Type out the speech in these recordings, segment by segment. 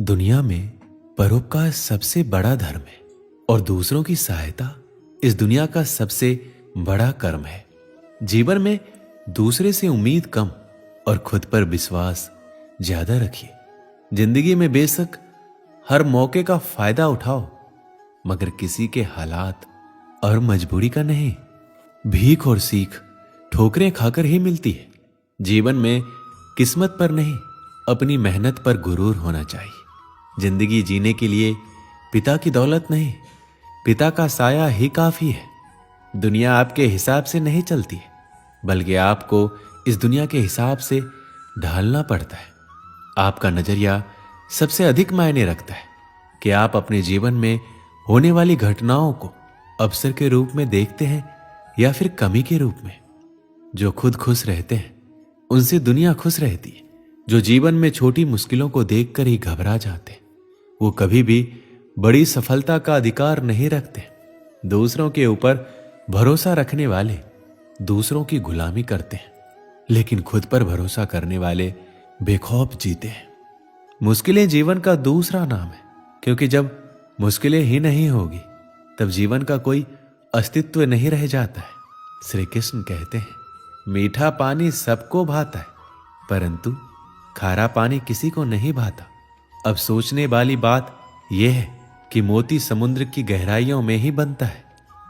दुनिया में परोपकार सबसे बड़ा धर्म है और दूसरों की सहायता इस दुनिया का सबसे बड़ा कर्म है। जीवन में दूसरे से उम्मीद कम और खुद पर विश्वास ज्यादा रखिए। जिंदगी में बेशक हर मौके का फायदा उठाओ, मगर किसी के हालात और मजबूरी का नहीं। भीख और सीख ठोकरें खाकर ही मिलती है। जीवन में किस्मत पर नहीं, अपनी मेहनत पर गुरूर होना चाहिए। जिंदगी जीने के लिए पिता की दौलत नहीं, पिता का साया ही काफी है। दुनिया आपके हिसाब से नहीं चलती है, बल्कि आपको इस दुनिया के हिसाब से ढालना पड़ता है। आपका नजरिया सबसे अधिक मायने रखता है कि आप अपने जीवन में होने वाली घटनाओं को अवसर के रूप में देखते हैं या फिर कमी के रूप में। जो खुद खुश रहते हैं उनसे दुनिया खुश रहती है। जो जीवन में छोटी मुश्किलों को देखकर ही घबरा जाते हैं वो कभी भी बड़ी सफलता का अधिकार नहीं रखते। दूसरों के ऊपर भरोसा रखने वाले दूसरों की गुलामी करते हैं, लेकिन खुद पर भरोसा करने वाले बेखौफ जीते हैं। मुश्किलें जीवन का दूसरा नाम है, क्योंकि जब मुश्किलें ही नहीं होगी तब जीवन का कोई अस्तित्व नहीं रह जाता है। श्री कृष्ण कहते हैं, मीठा पानी सबको भाता है, परंतु खारा पानी किसी को नहीं भाता। अब सोचने वाली बात यह है कि मोती समुद्र की गहराइयों में ही बनता है।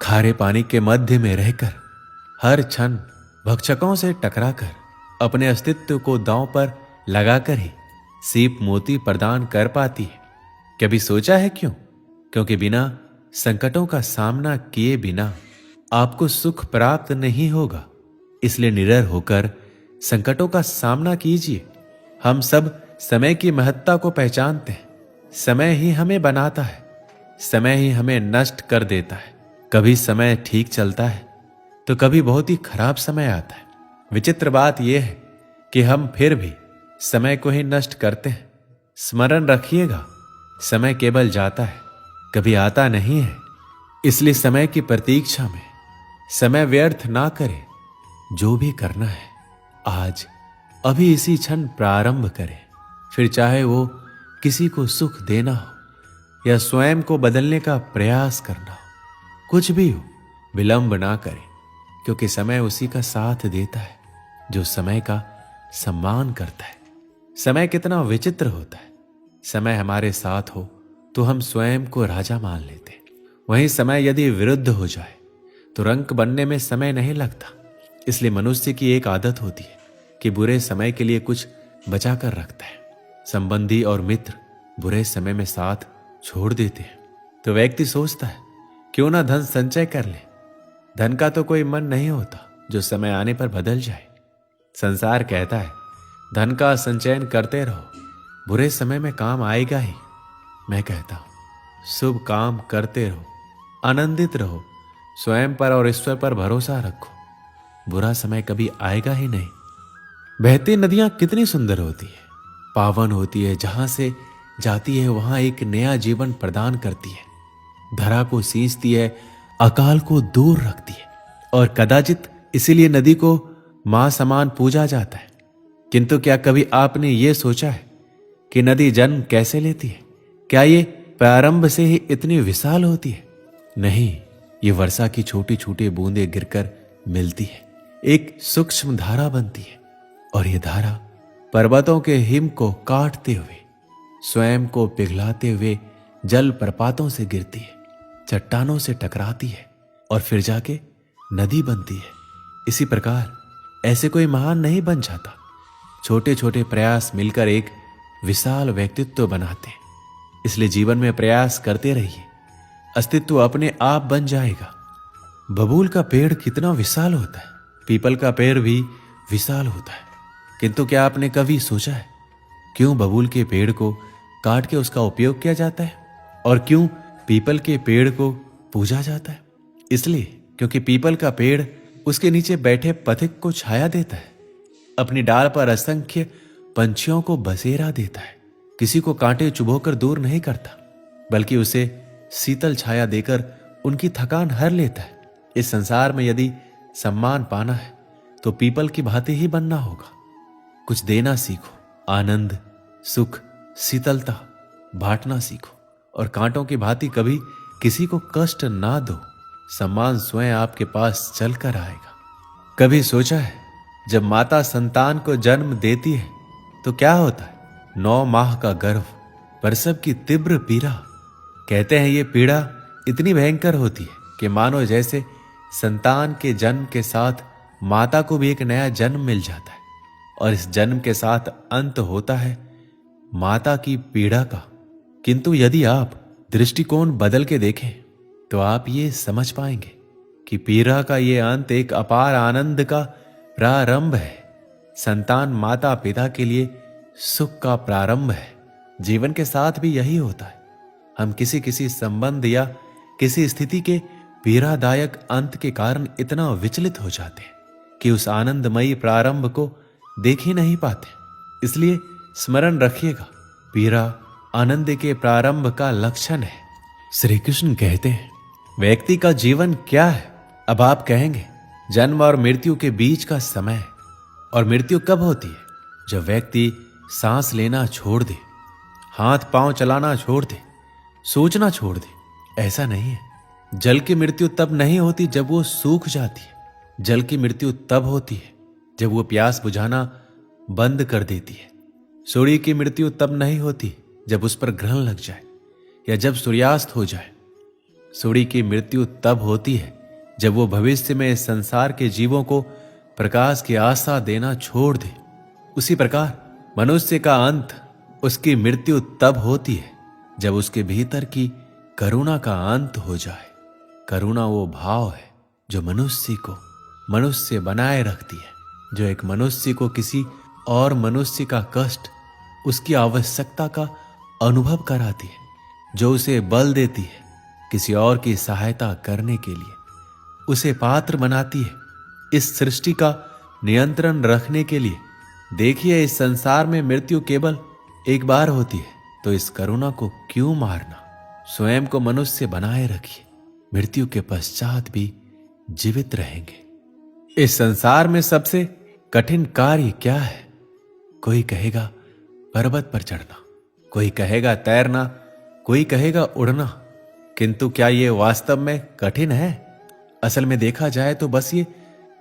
खारे पानी के मध्य में रहकर हर क्षण भक्षकों से टकराकर अपने अस्तित्व को दांव पर लगाकर ही सीप मोती प्रदान कर पाती है। कभी सोचा है क्यों? क्योंकि बिना संकटों का सामना किए बिना आपको सुख प्राप्त नहीं होगा। इसलिए निडर होकर संकटों का सामना कीजिए। हम सब समय की महत्ता को पहचानते हैं। समय ही हमें बनाता है, समय ही हमें नष्ट कर देता है। कभी समय ठीक चलता है तो कभी बहुत ही खराब समय आता है। विचित्र बात यह है कि हम फिर भी समय को ही नष्ट करते हैं। स्मरण रखिएगा, समय केवल जाता है, कभी आता नहीं है। इसलिए समय की प्रतीक्षा में समय व्यर्थ ना करें। जो भी करना है आज अभी इसी क्षण प्रारंभ करें। फिर चाहे वो किसी को सुख देना हो या स्वयं को बदलने का प्रयास करना हो, कुछ भी हो, विलंब ना करें, क्योंकि समय उसी का साथ देता है जो समय का सम्मान करता है। समय कितना विचित्र होता है। समय हमारे साथ हो तो हम स्वयं को राजा मान लेते हैं। वहीं समय यदि विरुद्ध हो जाए तो रंक बनने में समय नहीं लगता। इसलिए मनुष्य की एक आदत होती है कि बुरे समय के लिए कुछ बचा कर रखता है। संबंधी और मित्र बुरे समय में साथ छोड़ देते हैं तो व्यक्ति सोचता है, क्यों ना धन संचय कर ले। धन का तो कोई मन नहीं होता जो समय आने पर बदल जाए। संसार कहता है, धन का संचयन करते रहो, बुरे समय में काम आएगा ही। मैं कहता हूं, शुभ काम करते रहो, आनंदित रहो, स्वयं पर और ईश्वर पर भरोसा रखो। बुरा समय कभी आएगा ही नहीं। बहती नदियां कितनी सुंदर होती है, पावन होती है। जहां से जाती है वहां एक नया जीवन प्रदान करती है। धरा को सींचती है, अकाल को दूर रखती है, और कदाचित इसीलिए नदी को मां समान पूजा जाता है। किंतु क्या कभी आपने ये सोचा है कि नदी जन्म कैसे लेती है? क्या ये प्रारंभ से ही इतनी विशाल होती है? नहीं, ये वर्षा की छोटी छोटी बूंदें गिरकर मिलती है, एक सूक्ष्म धारा बनती है, और ये धारा पर्वतों के हिम को काटते हुए, स्वयं को पिघलाते हुए जल प्रपातों से गिरती है, चट्टानों से टकराती है और फिर जाके नदी बनती है। इसी प्रकार ऐसे कोई महान नहीं बन जाता। छोटे छोटे प्रयास मिलकर एक विशाल व्यक्तित्व बनाते हैं। इसलिए जीवन में प्रयास करते रहिए, अस्तित्व अपने आप बन जाएगा। बबूल का पेड़ कितना विशाल होता है, पीपल का पेड़ भी विशाल होता है। किंतु क्या आपने कभी सोचा है क्यों बबूल के पेड़ को काट के उसका उपयोग किया जाता है और क्यों पीपल के पेड़ को पूजा जाता है? इसलिए क्योंकि पीपल का पेड़ उसके नीचे बैठे पथिक को छाया देता है, अपनी डाल पर असंख्य पंछियों को बसेरा देता है, किसी को कांटे चुभोकर दूर नहीं करता, बल्कि उसे शीतल छाया देकर उनकी थकान हर लेता है। इस संसार में यदि सम्मान पाना है तो पीपल की भांति ही बनना होगा। कुछ देना सीखो, आनंद, सुख, शीतलता, बांटना सीखो और कांटों की भांति कभी किसी को कष्ट ना दो। सम्मान स्वयं आपके पास चलकर आएगा। कभी सोचा है जब माता संतान को जन्म देती है तो क्या होता है? 9 माह का गर्भ, प्रसव की तीव्र पीड़ा। कहते हैं ये पीड़ा इतनी भयंकर होती है कि मानो जैसे संतान के जन्म के साथ माता को भी एक नया जन्म मिल जाता है और इस जन्म के साथ अंत होता है माता की पीड़ा का। किंतु यदि आप दृष्टिकोण बदल के देखें तो आप ये समझ पाएंगे कि पीड़ा का ये अंत एक अपार आनंद का प्रारंभ है। संतान माता पिता के लिए सुख का प्रारंभ है। जीवन के साथ भी यही होता है। हम किसी संबंध या किसी स्थिति के पीड़ादायक अंत के कारण इतना विचलित हो जाते हैं कि उस आनंदमयी प्रारंभ को देख ही नहीं पाते। इसलिए स्मरण रखिएगा, पीड़ा आनंद के प्रारंभ का लक्षण है। श्री कृष्ण कहते हैं, व्यक्ति का जीवन क्या है? अब आप कहेंगे, जन्म और मृत्यु के बीच का समय। और मृत्यु कब होती है? जब व्यक्ति सांस लेना छोड़ दे, हाथ पांव चलाना छोड़ दे, सोचना छोड़ दे। ऐसा नहीं है। जल की मृत्यु तब नहीं होती जब वो सूख जाती है। जल की मृत्यु तब होती है जब वो प्यास बुझाना बंद कर देती है। सूर्य की मृत्यु तब नहीं होती जब उस पर ग्रहण लग जाए या जब सूर्यास्त हो जाए। सूर्य की मृत्यु तब होती है जब वो भविष्य में इस संसार के जीवों को प्रकाश की आशा देना छोड़ दे। उसी प्रकार मनुष्य का अंत, उसकी मृत्यु तब होती है जब उसके भीतर की करुणा का अंत हो जाए। करुणा वो भाव है जो मनुष्य को मनुष्य बनाए रखती है, जो एक मनुष्य को किसी और मनुष्य का कष्ट, उसकी आवश्यकता का अनुभव कराती है, जो उसे बल देती है किसी और की सहायता करने के लिए, उसे पात्र बनाती है इस सृष्टि का नियंत्रण रखने के लिए। देखिए, इस संसार में मृत्यु केवल एक बार होती है, तो इस करुणा को क्यों मारना? स्वयं को मनुष्य बनाए रखिए, मृत्यु के पश्चात भी जीवित रहेंगे। इस संसार में सबसे कठिन कार्य क्या है? कोई कहेगा पर्वत पर चढ़ना, कोई कहेगा तैरना, कोई कहेगा उड़ना। किंतु क्या ये वास्तव में कठिन है? असल में देखा जाए तो बस ये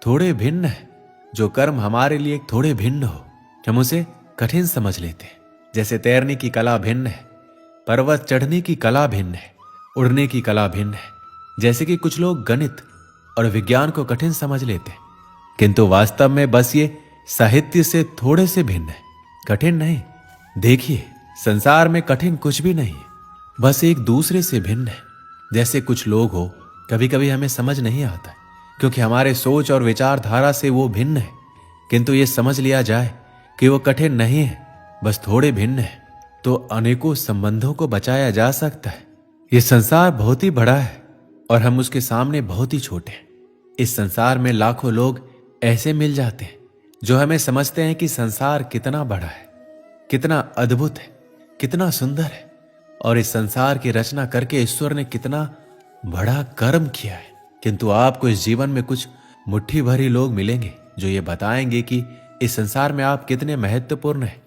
थोड़े भिन्न है। जो कर्म हमारे लिए थोड़े भिन्न हो, हम उसे कठिन समझ लेते हैं। जैसे तैरने की कला भिन्न है, पर्वत चढ़ने की कला भिन्न है, उड़ने की कला भिन्न है। जैसे कि कुछ लोग गणित और विज्ञान को कठिन समझ लेते हैं, किंतु वास्तव में बस ये साहित्य से थोड़े से भिन्न है, कठिन नहीं। देखिए, संसार में कठिन कुछ भी नहीं है, बस एक दूसरे से भिन्न है। जैसे कुछ लोग हो, कभी कभी हमें समझ नहीं आता है क्योंकि हमारे सोच और विचारधारा से वो भिन्न है, किंतु ये समझ लिया जाए कि वो कठिन नहीं है, बस थोड़े भिन्न है, तो अनेकों संबंधों को बचाया जा सकता है। ये संसार बहुत ही बड़ा है और हम उसके सामने बहुत ही छोटे हैं। इस संसार में लाखों लोग ऐसे मिल जाते हैं जो हमें समझते हैं कि संसार कितना बड़ा है, कितना अद्भुत है, कितना सुंदर है, और इस संसार की रचना करके ईश्वर ने कितना बड़ा कर्म किया है। किंतु आपको इस जीवन में कुछ मुट्ठी भरी लोग मिलेंगे जो ये बताएंगे कि इस संसार में आप कितने महत्वपूर्ण हैं,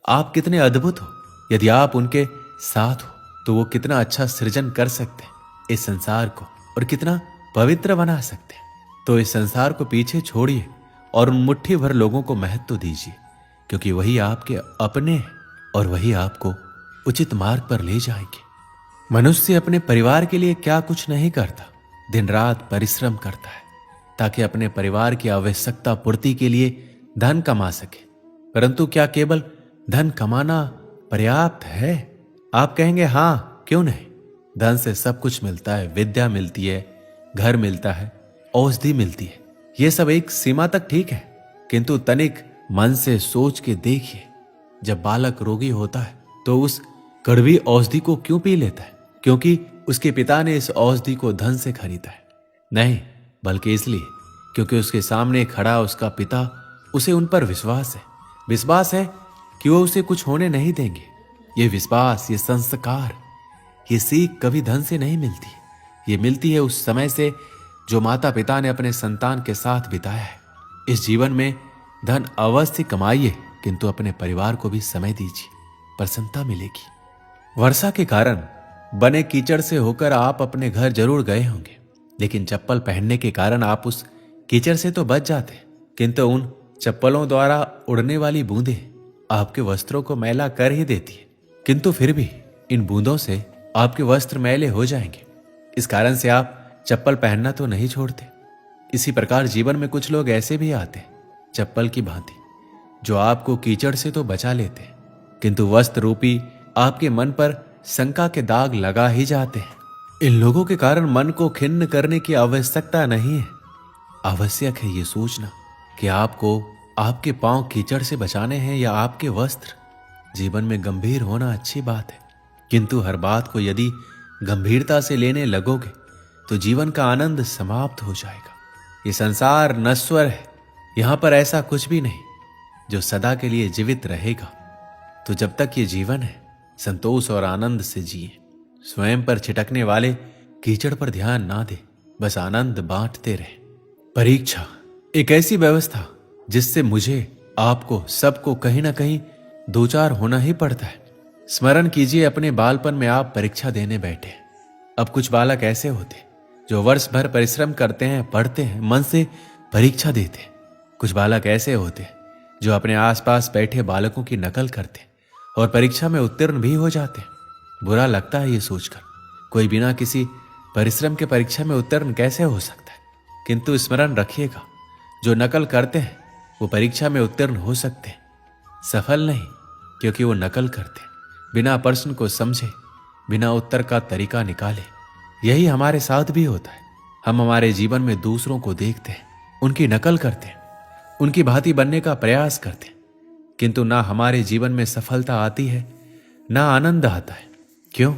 आप कितने अद्भुत हो। यदि आप उनके साथ हो तो वो कितना अच्छा सृजन कर सकते हैं इस संसार को और कितना पवित्र बना सकते हैं। तो इस संसार को पीछे छोड़िए और उन मुट्ठी भर लोगों को महत्व दीजिए, क्योंकि वही आपके अपने हैं और वही आपको उचित मार्ग पर ले जाएंगे। मनुष्य अपने परिवार के लिए क्या कुछ नहीं करता, दिन रात परिश्रम करता है ताकि अपने परिवार की आवश्यकता पूर्ति के लिए धन कमा सके। परंतु क्या केवल धन कमाना पर्याप्त है? आप कहेंगे हाँ, क्यों नहीं। धन से सब कुछ मिलता है, विद्या मिलती है, घर मिलता है, औषधि मिलती है, ये सब एक सीमा तक ठीक है। किंतु तनिक मन से सोच के देखिए, जब बालक रोगी होता है तो उस कड़वी औषधि को क्यों पी लेता है? क्योंकि उसके पिता ने इस औषधि को धन से खरीदा है? नहीं, बल्कि इसलिए क्योंकि उसके सामने खड़ा उसका पिता, उसे उन पर विश्वास है कि वो उसे कुछ होने नहीं देंगे। ये विश्वास, ये संस्कार, ये सीख कभी धन से नहीं मिलती। ये मिलती है उस समय से जो माता पिता ने अपने संतान के साथ बिताया है। इस जीवन में धन अवश्य कमाइए, किंतु अपने परिवार को भी समय दीजिए, प्रसन्नता मिलेगी। वर्षा के कारण बने कीचड़ से होकर आप अपने घर जरूर गए होंगे, लेकिन चप्पल पहनने के कारण आप उस कीचड़ से तो बच जाते, किंतु उन चप्पलों द्वारा उड़ने वाली बूंदें आपके वस्त्रों को मैला कर ही देती है। किंतु फिर भी इन बूंदों से आपके वस्त्र मैले हो जाएंगे। इस कारण से आप चप्पल पहनना तो नहीं छोड़ते। इसी प्रकार जीवन में कुछ लोग ऐसे भी आते हैं चप्पल की भांति, जो आपको कीचड़ से तो बचा लेते हैं, किंतु वस्त्र रूपी आपके मन पर शंका के दाग लगा ही जाते हैं। इन लोगों के कारण मन को खिन्न करने की आवश्यकता नहीं है। आवश्यक है ये सोचना कि आपको आपके पांव कीचड़ से बचाने हैं या आपके वस्त्र। जीवन में गंभीर होना अच्छी बात है, किंतु हर बात को यदि गंभीरता से लेने लगोगे तो जीवन का आनंद समाप्त हो जाएगा। ये संसार नश्वर है, यहां पर ऐसा कुछ भी नहीं जो सदा के लिए जीवित रहेगा। तो जब तक ये जीवन है, संतोष और आनंद से जिए। स्वयं पर छिटकने वाले कीचड़ पर ध्यान ना दे, बस आनंद बांटते रहे। परीक्षा एक ऐसी व्यवस्था जिससे मुझे, आपको, सबको कहीं ना कहीं दो चार होना ही पड़ता है। स्मरण कीजिए, अपने बालपन में आप परीक्षा देने बैठे। अब कुछ बालक ऐसे होते जो वर्ष भर परिश्रम करते हैं, पढ़ते हैं, मन से परीक्षा देते। कुछ बालक ऐसे होते जो अपने आसपास बैठे बालकों की नकल करते और परीक्षा में उत्तीर्ण भी हो जाते। बुरा लगता है ये सोचकर, कोई बिना किसी परिश्रम के परीक्षा में उत्तीर्ण कैसे हो सकता है। किंतु स्मरण रखिएगा, जो नकल करते हैं वो परीक्षा में उत्तीर्ण हो सकते हैं, सफल नहीं, क्योंकि वो नकल करते, बिना प्रश्न को समझे, बिना उत्तर का तरीका निकाले। यही हमारे साथ भी होता है। हम हमारे जीवन में दूसरों को देखते हैं, उनकी नकल करते हैं, उनकी भांति बनने का प्रयास करते हैं, किंतु ना हमारे जीवन में सफलता आती है, ना आनंद आता है। क्यों?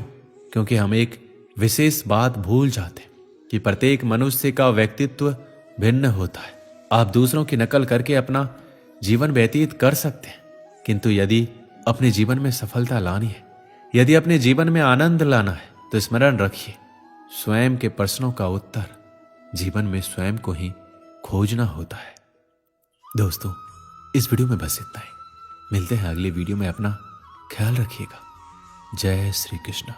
क्योंकि हम एक विशेष बात भूल जाते हैं कि प्रत्येक मनुष्य का व्यक्तित्व भिन्न होता है। आप दूसरों की नकल करके अपना जीवन व्यतीत कर सकते हैं, किंतु यदि अपने जीवन में सफलता लानी है, यदि अपने जीवन में आनंद लाना है, तो स्मरण रखिए, स्वयं के प्रश्नों का उत्तर जीवन में स्वयं को ही खोजना होता है। दोस्तों, इस वीडियो में बस इतना ही। मिलते हैं अगले वीडियो में। अपना ख्याल रखिएगा। जय श्री कृष्ण।